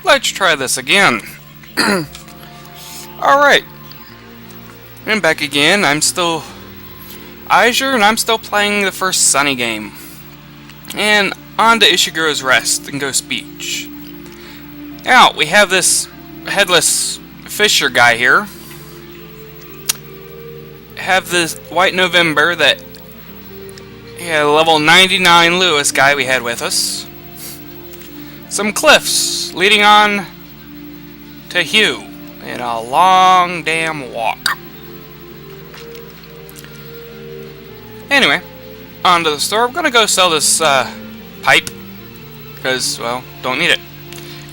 let's try this again. Alright. I'm back again. I'm still Iejir, and I'm still playing the first Sonny game. And on to Iejir's Rest and Ghost Beach. Now, we have this headless fisher guy here. Have this White November that level 99 Lewis guy we had with us. Some cliffs leading on to Hugh and a long damn walk. Anyway, on to the store. I'm gonna go sell this pipe because, well, don't need it.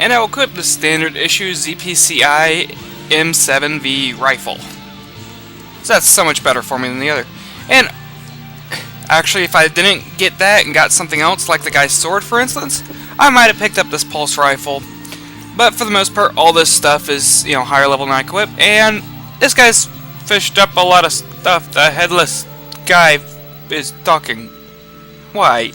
And I'll equip the standard issue ZPCI M7V rifle. So that's so much better for me than the other. And actually, if I didn't get that and got something else, like the guy's sword, for instance, I might have picked up this pulse rifle. But for the most part, all this stuff is, higher level than I equip. And this guy's fished up a lot of stuff. The headless guy is talking. Why?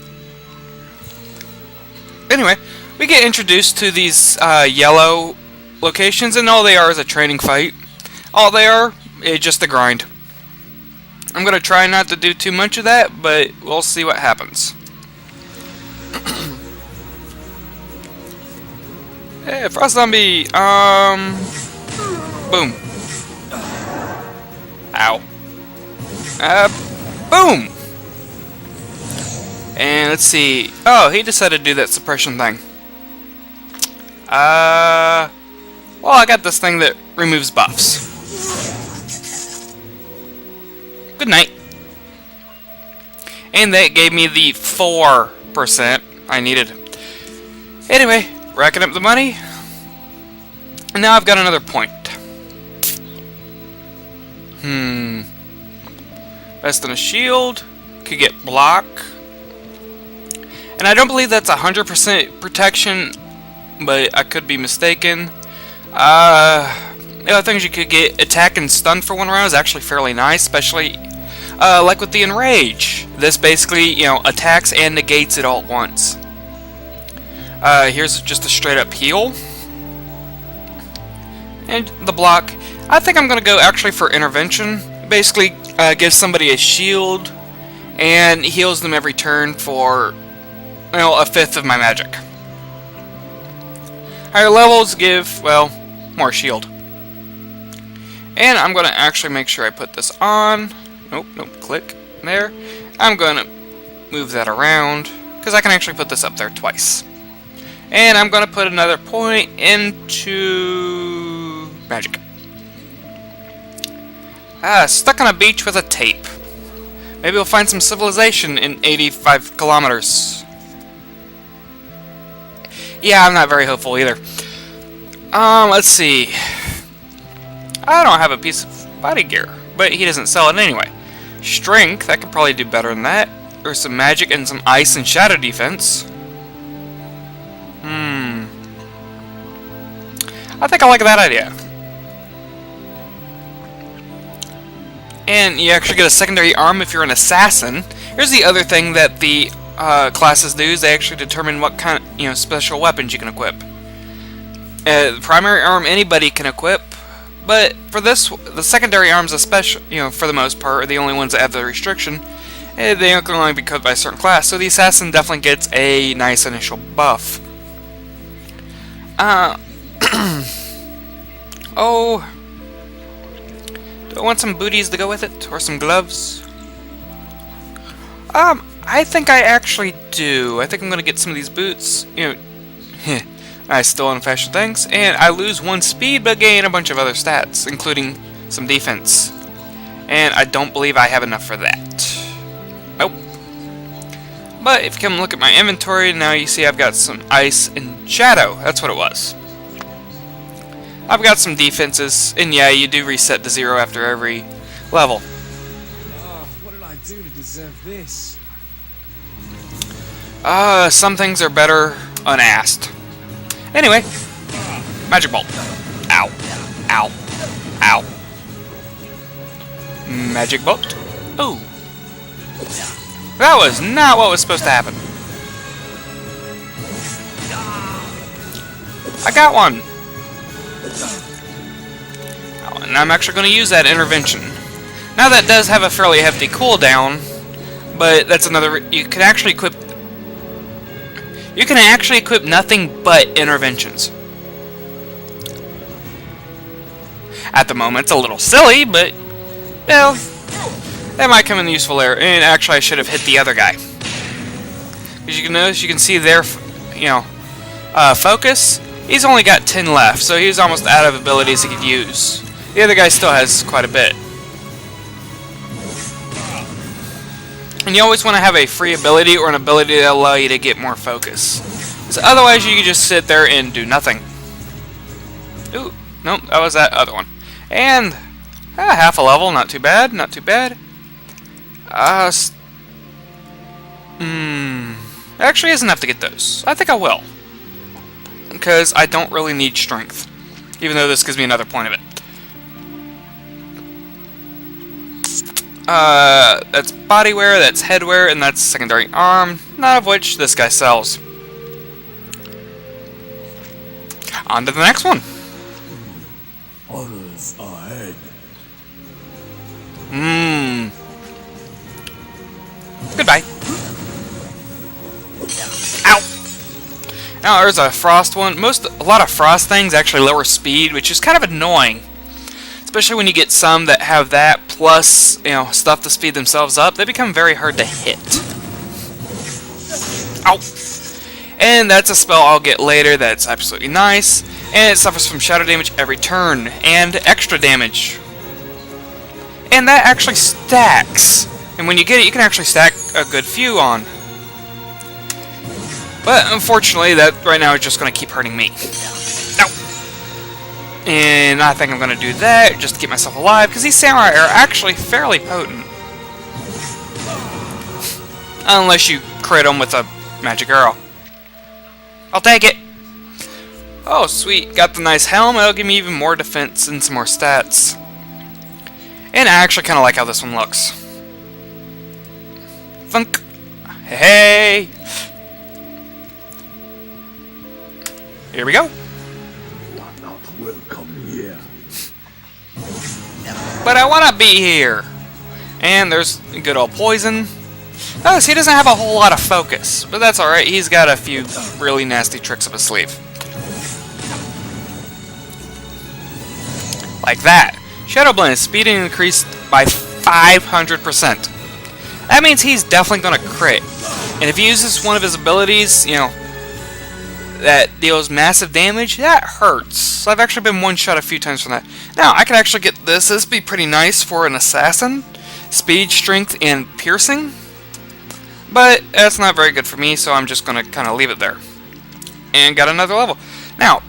Anyway, we get introduced to these yellow locations, and all they are is a training fight. All they are is just a grind. I'm gonna try not to do too much of that, but we'll see what happens. Hey, Frost Zombie! Boom. Ow. Boom! And let's see. Oh, he decided to do that suppression thing. Well, I got this thing that removes buffs. Good night. And that gave me the 4% I needed. Anyway, racking up the money. And now I've got another point. Vest and a shield. Could get block. And I don't believe that's 100% protection, but I could be mistaken. The other things you could get, attack and stun for 1 round is actually fairly nice, especially like with the Enrage. This basically, attacks and negates it all at once. Here's just a straight up heal. And the block. I think I'm going to go actually for intervention. Basically, gives somebody a shield and heals them every turn for, a fifth of my magic. Higher levels give, well, more shield. And I'm going to actually make sure I put this on. Nope, click. There. I'm going to move that around, because I can actually put this up there twice. And I'm going to put another point into magic. Stuck on a beach with a tape. Maybe we'll find some civilization in 85 kilometers. Yeah, I'm not very hopeful either. Let's see. I don't have a piece of body gear, but he doesn't sell it anyway. Strength, I could probably do better than that. There's some magic and some ice and shadow defense. I think I like that idea. And you actually get a secondary arm if you're an assassin. Here's the other thing that the classes do, is they actually determine what kind of, special weapons you can equip. The primary arm anybody can equip, but for this, the secondary arms, especially, for the most part, are the only ones that have the restriction. They can only be equipped by a certain class, so the assassin definitely gets a nice initial buff. Oh, do I want some booties to go with it, or some gloves? I think I actually do. I think I'm gonna get some of these boots. I still old-fashioned things, and I lose 1 speed, but gain a bunch of other stats, including some defense. And I don't believe I have enough for that. Nope. But if you come look at my inventory, now you see I've got some ice and shadow. That's what it was. I've got some defenses, and yeah, you do reset to 0 after every level. What did I do to deserve this? Some things are better unasked. Anyway, magic bolt. Ow. Ow. Ow. Magic bolt. Ooh. That was not what was supposed to happen. I got one! Oh, and I'm actually going to use that intervention. Now that does have a fairly hefty cooldown, but that's another... You can actually equip nothing but interventions. At the moment, it's a little silly, but, well, that might come in useful area. And actually, I should have hit the other guy. As you can notice, you can see their, focus. He's only got 10 left, so he's almost out of abilities he could use. The other guy still has quite a bit. And you always want to have a free ability or an ability that allow you to get more focus. Because otherwise, you can just sit there and do nothing. Ooh, nope, that was that other one. And half a level, not too bad, not too bad. Actually, isn't enough to get those. I think I will, because I don't really need strength, even though this gives me another point of it. That's body wear, that's head wear, and that's secondary arm, none of which this guy sells. On to the next one. Others ahead. Goodbye. Ow! Now there's a frost one. A lot of frost things actually lower speed, which is kind of annoying. Especially when you get some that have that plus, stuff to speed themselves up. They become very hard to hit. Ow! And that's a spell I'll get later that's absolutely nice. And it suffers from shadow damage every turn. And extra damage. And that actually stacks. And when you get it, you can actually stack a good few on. But unfortunately, that right now is just going to keep hurting me. Ow! And I think I'm going to do that just to keep myself alive, because these samurai are actually fairly potent. Unless you crit them with a magic arrow. I'll take it! Oh, sweet. Got the nice helm. It'll give me even more defense and some more stats. And I actually kind of like how this one looks. Thunk! Hey! Here we go. You are not welcome here. But I want to be here. And there's good old poison. Notice he doesn't have a whole lot of focus, but that's alright. He's got a few really nasty tricks up his sleeve. Like that. Shadow Blend is speed increased by 500%. That means he's definitely going to crit. And if he uses one of his abilities, that deals massive damage, that hurts. So I've actually been one-shot a few times from that. Now, I can actually get this. This would be pretty nice for an assassin. Speed, strength, and piercing. But that's not very good for me, so I'm just going to kind of leave it there. And got another level. Now,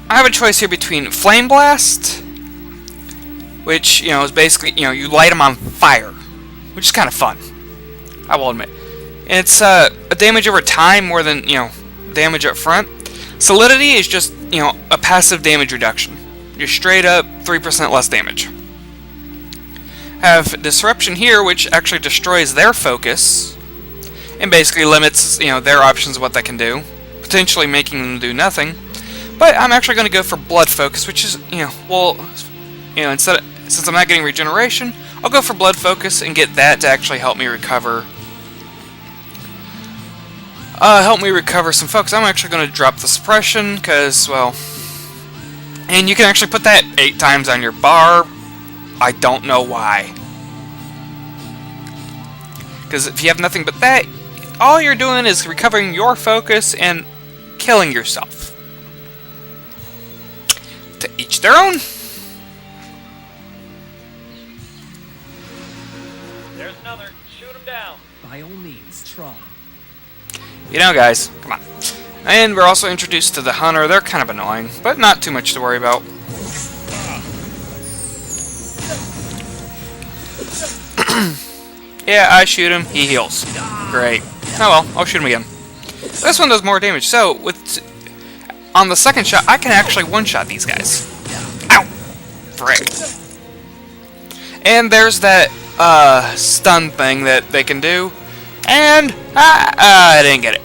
I have a choice here between Flame Blast, which, is basically, you light them on fire, which is kind of fun, I will admit. And it's a damage over time more than, damage up front. Solidity is just, a passive damage reduction. Just straight up 3% less damage. Have Disruption here, which actually destroys their focus, and basically limits, their options of what they can do, potentially making them do nothing. But I'm actually going to go for Blood Focus, which is, since I'm not getting regeneration, I'll go for Blood Focus and get that to actually help me recover. Some focus. I'm actually going to drop the suppression, because, well... And you can actually put that 8 times on your bar. I don't know why. Because if you have nothing but that, all you're doing is recovering your focus and killing yourself. To each their own. There's another. Shoot him down. By all means, try. Guys, come on. And we're also introduced to the hunter. They're kind of annoying, but not too much to worry about. Yeah, I shoot him, he heals. Great. Oh well, I'll shoot him again. This one does more damage, so on the second shot, I can actually one-shot these guys. Ow! Frick. And there's that stun thing that they can do. And I didn't get it.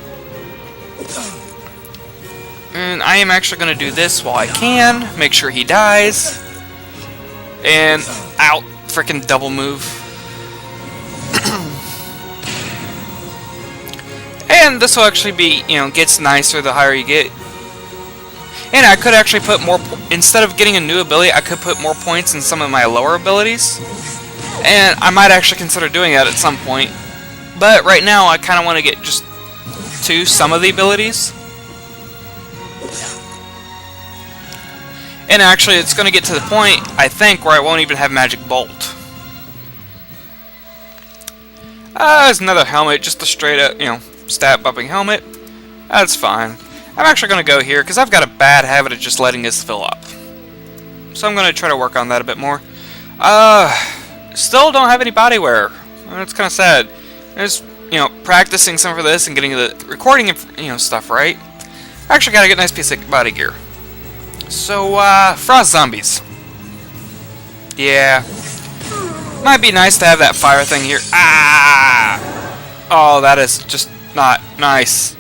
And I am actually going to do this while I can. Make sure he dies. And out. Freaking double move. And this will actually be, gets nicer the higher you get. And I could actually put more, instead of getting a new ability, I could put more points in some of my lower abilities. And I might actually consider doing that at some point. But right now, I kind of want to get just to some of the abilities. And actually, it's going to get to the point, I think, where I won't even have Magic Bolt. There's another helmet, just a straight up, stat bumping helmet. That's fine. I'm actually going to go here, because I've got a bad habit of just letting this fill up. So I'm going to try to work on that a bit more. Still don't have any body wear. That's kind of sad. There's, practicing some for this and getting the recording, stuff right. I actually got to get a nice piece of body gear. So, frost zombies. Yeah. Might be nice to have that fire thing here. Ah! Oh, that is just not nice.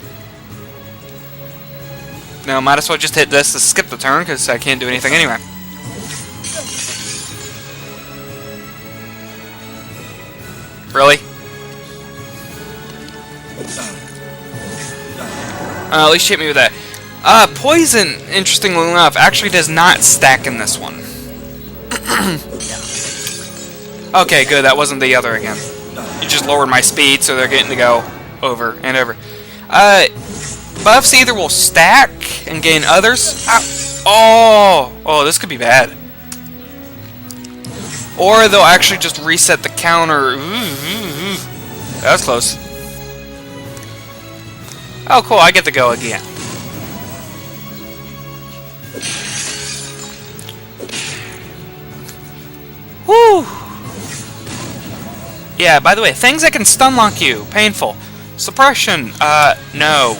No, might as well just hit this to skip the turn, because I can't do anything anyway. Really? At least hit me with that. Poison, interestingly enough, actually does not stack in this one. Okay, good, that wasn't the other again. You just lowered my speed, so they're getting to go over and over. Buffs either will stack and gain others. Oh, this could be bad. Or they'll actually just reset the counter. That was close. Oh, cool, I get to go again. Woo! Yeah, by the way, things that can stun lock you. Painful. Suppression. No.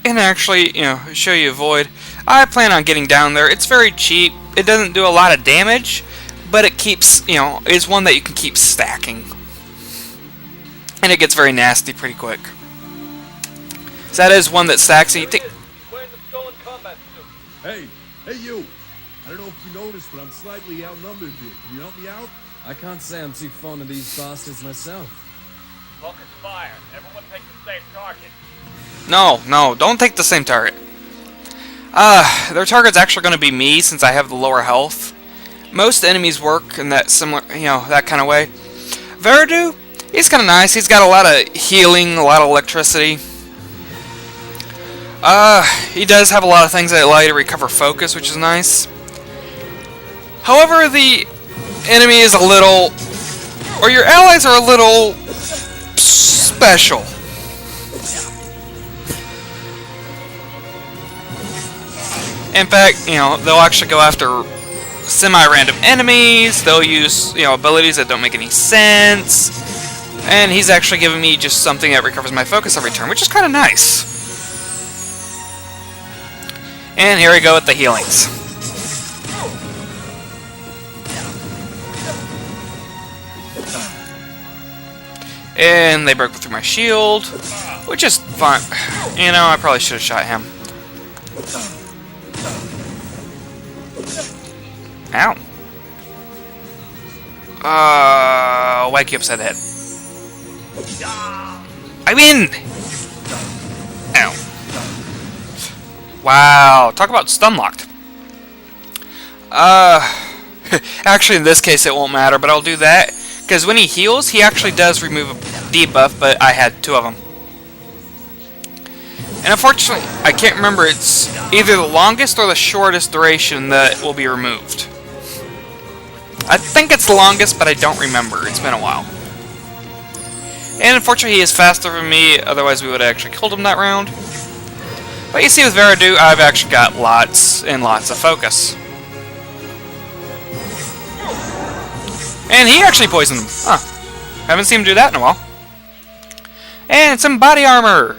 And actually, show you a void. I plan on getting down there. It's very cheap. It doesn't do a lot of damage, but it keeps, is one that you can keep stacking. And it gets very nasty pretty quick. So that is one that stacks and you take... Hey you! I don't know if you noticed, but I'm slightly outnumbered here. Can you help me out? I can't say I'm too fond of these bastards myself. Focus fire. Everyone take the same target. No, don't take the same target. Their target's actually going to be me, since I have the lower health. Most enemies work in that similar, that kind of way. Veridu, he's kind of nice. He's got a lot of healing, a lot of electricity. He does have a lot of things that allow you to recover focus, which is nice. However, the enemy is a little, or your allies are a little special. In fact, they'll actually go after semi-random enemies. They'll use, abilities that don't make any sense. And he's actually giving me just something that recovers my focus every turn, which is kind of nice. And here we go with the healings. And they broke through my shield, which is fine. I probably should have shot him. Ow. Whack you upside the head. I'm in! Ow. Wow, talk about stun locked. Actually in this case it won't matter, but I'll do that. Because when he heals, he actually does remove a debuff, but I had 2 of them. And unfortunately, I can't remember, it's either the longest or the shortest duration that will be removed. I think it's the longest, but I don't remember. It's been a while. And unfortunately, he is faster than me, otherwise we would have actually killed him that round. But you see with Veridu, I've actually got lots and lots of focus. And he actually poisoned him. Huh. Haven't seen him do that in a while. And some body armor.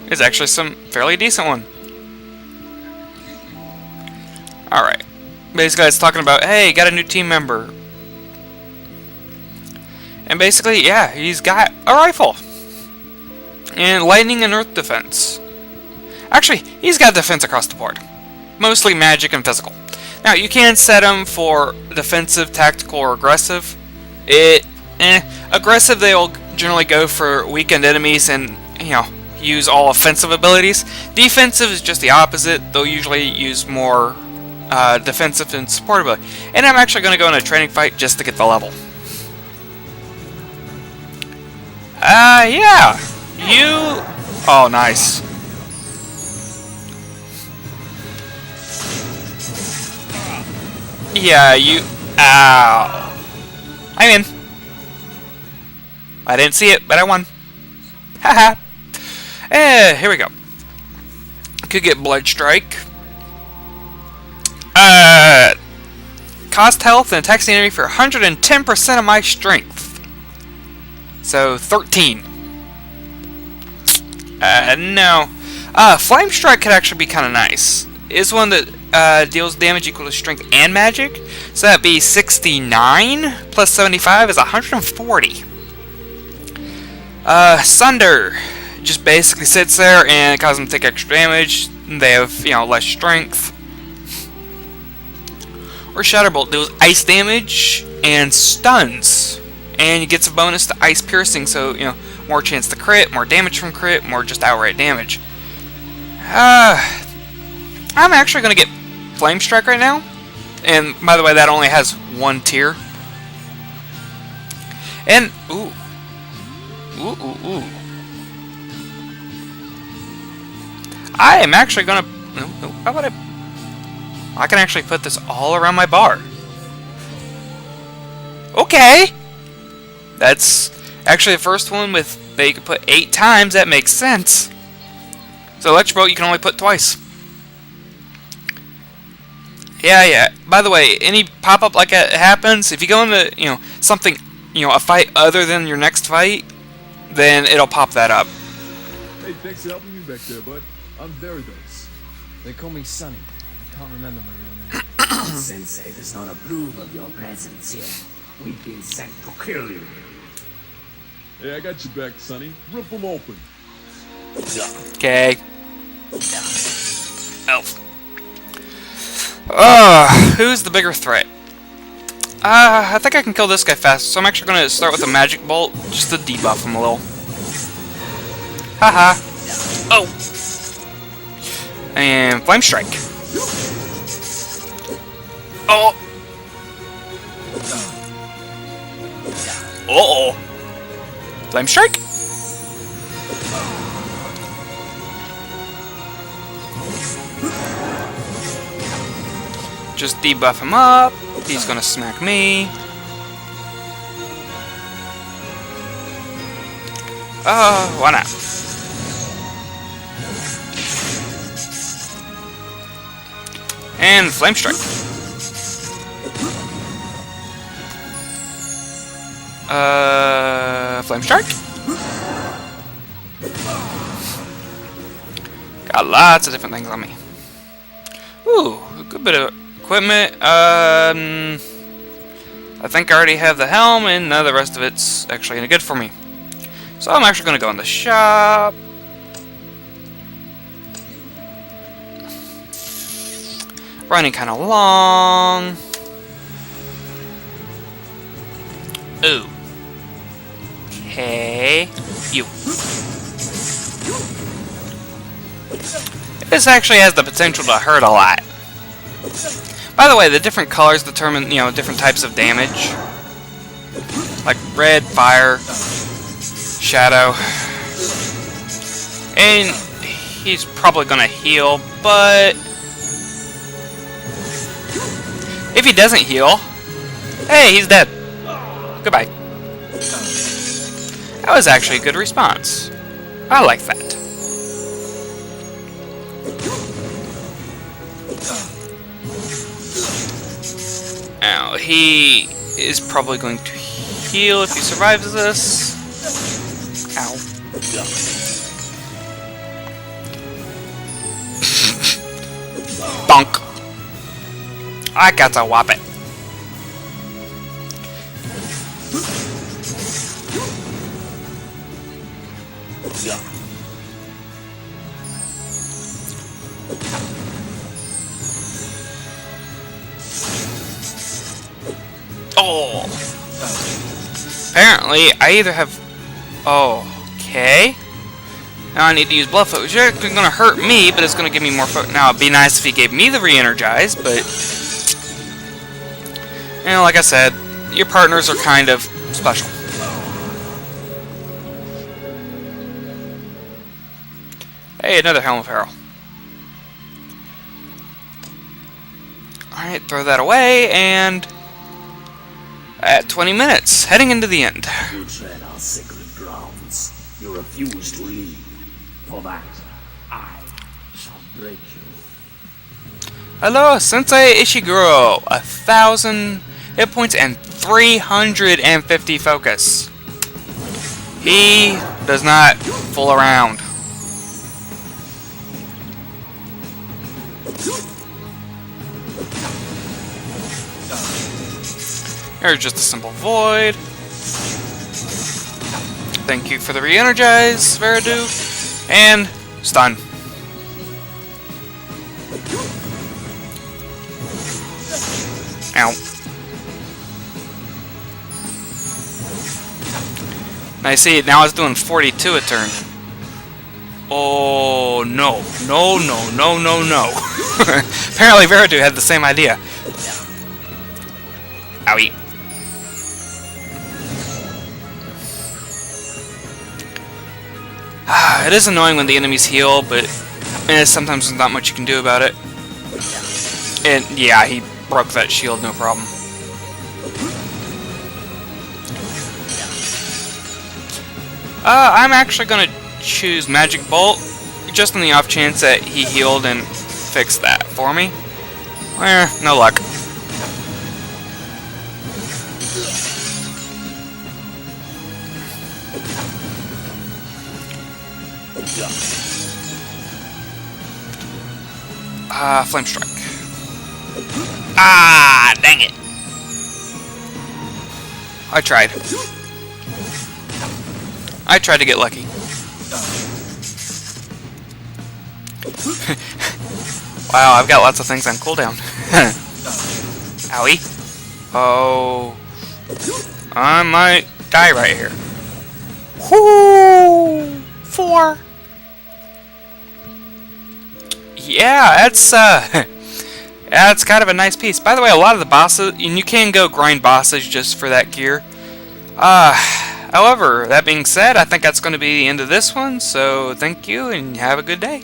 It's actually some fairly decent one. Alright. Basically, it's talking about, hey, got a new team member. And basically, yeah, he's got a rifle. And lightning and earth defense. Actually, he's got defense across the board. Mostly magic and physical. Now, you can set him for defensive, tactical, or aggressive. Aggressive, they'll generally go for weakened enemies and, use all offensive abilities. Defensive is just the opposite. They'll usually use more defensive and support ability. And I'm actually going to go in a training fight just to get the level. Yeah. You... Oh, nice. Yeah, you... Ow. I'm in. I didn't see it, but I won. Haha. Here we go. Could get Blood Strike. Cost health and attacks the enemy for 110% of my strength. So, 13. No. Flame Strike could actually be kind of nice. It's one that deals damage equal to strength and magic. So that'd be 69 plus 75 is 140. Sunder just basically sits there and causes them to take extra damage. They have, less strength. Or Shatterbolt deals ice damage and stuns. And he gets a bonus to ice piercing, so, more chance to crit, more damage from crit, more just outright damage. I'm actually going to get Flame Strike right now. And, by the way, that only has one tier. And, ooh. I am actually going to... How about I can actually put this all around my bar. Okay! That's actually the first one that you can put 8 times. That makes sense. So Electric Bolt you can only put twice. Yeah. By the way, any pop-up like that happens, if you go into, something, a fight other than your next fight, then it'll pop that up. Hey, thanks for helping me back there, bud. I'm Veridos. They call me Sonny. I can't remember my real name. Sensei does not approve of your presence here. We've been sent to kill you. Hey, I got you back, Sonny. Rip them open. Okay. Who's the bigger threat? I think I can kill this guy fast, so I'm actually going to start with a Magic Bolt, just to debuff him a little. Haha. Oh! And Flame Strike. Oh! Uh-oh! Flame Strike? Just debuff him up. He's gonna smack me. Why not? And Flame Strike. Flame Strike? Got lots of different things on me. Ooh, a good bit of equipment. I think I already have the helm, and none of the rest of it's actually any good for me. So I'm actually going to go in the shop. Running kind of long. Ooh. Okay. You. This actually has the potential to hurt a lot. By the way, the different colors determine, different types of damage. Like red, fire, shadow. And he's probably gonna heal, but if he doesn't heal, hey, he's dead. Goodbye. That was actually a good response. I like that. Now, he is probably going to heal if he survives this. Ow. Bonk. I got to whop it. Oh! Apparently, I either have... Oh, okay. Now I need to use blood flow, which is actually going to hurt me, but it's going to give me more flow. Now, it'd be nice if he gave me the re-energize, but... You know, like I said, your partners are kind of special. Hey, another Helm of Peril. Alright, throw that away, and... At 20 minutes, heading into the end. You tread our sacred grounds. You refuse to leave. For that, I shall break you. Hello, Sensei Ishiguro. 1,000 hit points and 350 focus. He does not fool around. There's just a simple void. Thank you for the re-energize, Veridu. And stun. Ow. Now you see, now it's doing 42 a turn. Oh, no. No, no, no, no, no. Apparently Veridu had the same idea. Owie. It is annoying when the enemies heal, but sometimes there's not much you can do about it. And yeah, he broke that shield, no problem. I'm actually gonna choose Magic Bolt, just on the off chance that he healed and fixed that for me. No luck. Flame Strike. Ah, dang it. I tried. I tried to get lucky. Wow, I've got lots of things on cooldown. Owie. Oh. I might die right here. Whoo! 4. Yeah, that's that's kind of a nice piece. By the way, a lot of the bosses, and you can go grind bosses just for that gear. However, that being said, I think that's going to be the end of this one, so thank you and have a good day.